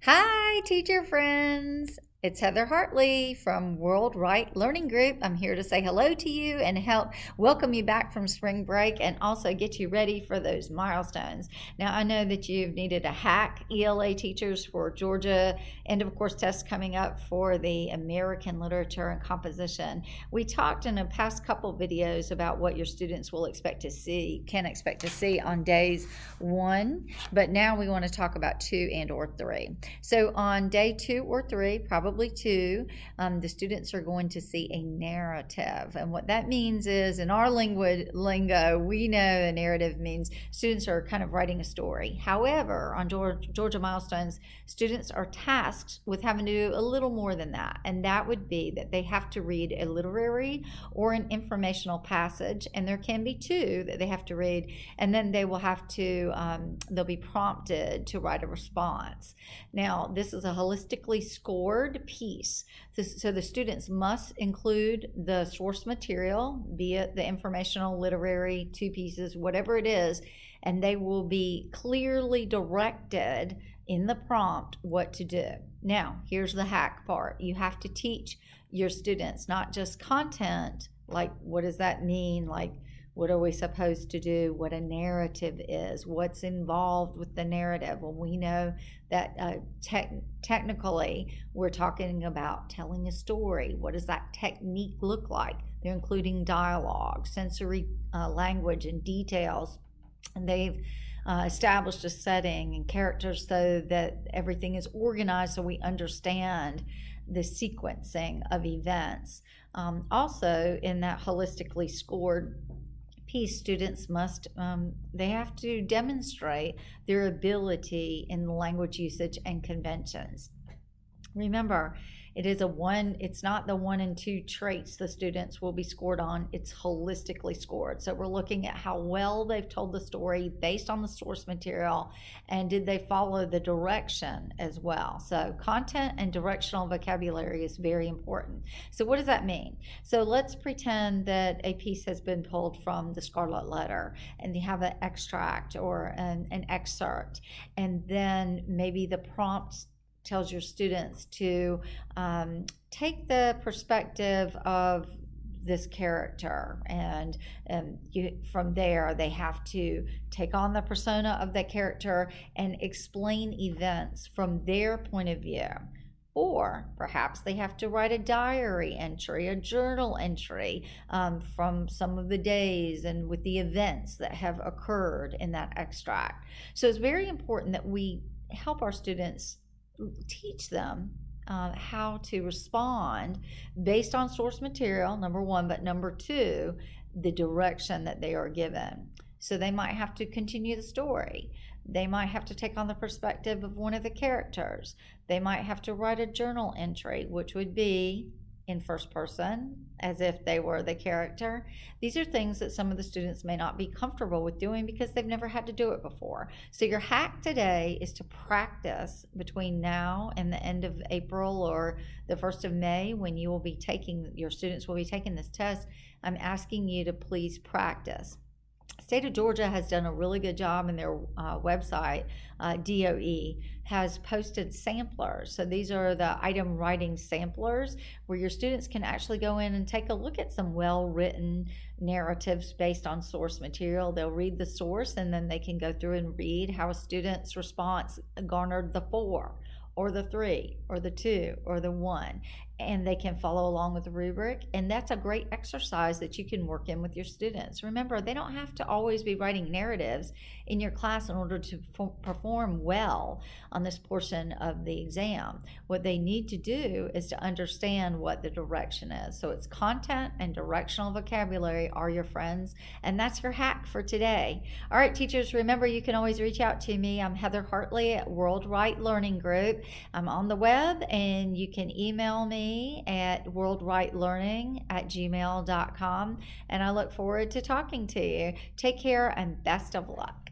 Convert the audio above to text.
Hi, teacher friends. It's Heather Hartley from World Right Learning Group. I'm here to say hello to you and help welcome you back from spring break and also get you ready for those milestones. Now, I know that you've needed a hack ELA teachers for Georgia and, of course, tests coming up for the American Literature and Composition. We talked in a past couple videos about what your students can expect to see on days 1, but now we want to talk about 2 and or 3. So on day 2 or 3, probably 2, the students are going to see a narrative. And what that means is, in our lingo, we know a narrative means students are kind of writing a story. However, on Georgia Milestones, students are tasked with having to do a little more than that. And that would be that they have to read a literary or an informational passage. And there can be 2 that they have to read. And then they will have to, they'll be prompted to write a response. Now, this is a holistically scored piece. So the students must include the source material, be it the informational, literary, 2 pieces, whatever it is, and they will be clearly directed in the prompt what to do. Now, here's the hack part. You have to teach your students not just content, like what does that mean, like what are we supposed to do, what a narrative is, what's involved with the narrative. Well, we know that technically we're talking about telling a story. What does that technique look like? They're including dialogue, sensory language, and details. And they've established a setting and characters so that everything is organized so we understand the sequencing of events. Also, in that holistically scored piece, students must they have to demonstrate their ability in language usage and conventions. Remember, it's not the 1 and 2 traits the students will be scored on, it's holistically scored. So we're looking at how well they've told the story based on the source material, and did they follow the direction as well. So content and directional vocabulary is very important. So what does that mean? So let's pretend that a piece has been pulled from the Scarlet Letter, and you have an extract or an excerpt, and then maybe the prompt tells your students to take the perspective of this character, and from there they have to take on the persona of that character and explain events from their point of view. Or perhaps they have to write a diary entry, a journal entry from some of the days and with the events that have occurred in that extract. So it's very important that we help our students, teach them how to respond based on source material, number 1, but number 2, the direction that they are given. So they might have to continue the story. They might have to take on the perspective of one of the characters. They might have to write a journal entry, which would be in first person, as if they were the character. These are things that some of the students may not be comfortable with doing because they've never had to do it before. So your hack today is to practice between now and the end of April or the 1st of May, when your students will be taking this test. I'm asking you to please practice. State of Georgia has done a really good job in their website. DOE has posted samplers. So these are the item writing samplers where your students can actually go in and take a look at some well-written narratives based on source material. They'll read the source, and then they can go through and read how a student's response garnered the 4 or the 3 or the 2 or the 1, and they can follow along with the rubric. And that's a great exercise that you can work in with your students. Remember, they don't have to always be writing narratives in your class in order to perform well on this portion of the exam. What they need to do is to understand what the direction is. So it's content and directional vocabulary are your friends, and that's your hack for today. All right, teachers, remember you can always reach out to me. I'm Heather Hartley at World Right Learning Group. I'm on the web, and you can email me at worldrightlearning@gmail.com, and I look forward to talking to you. Take care and best of luck.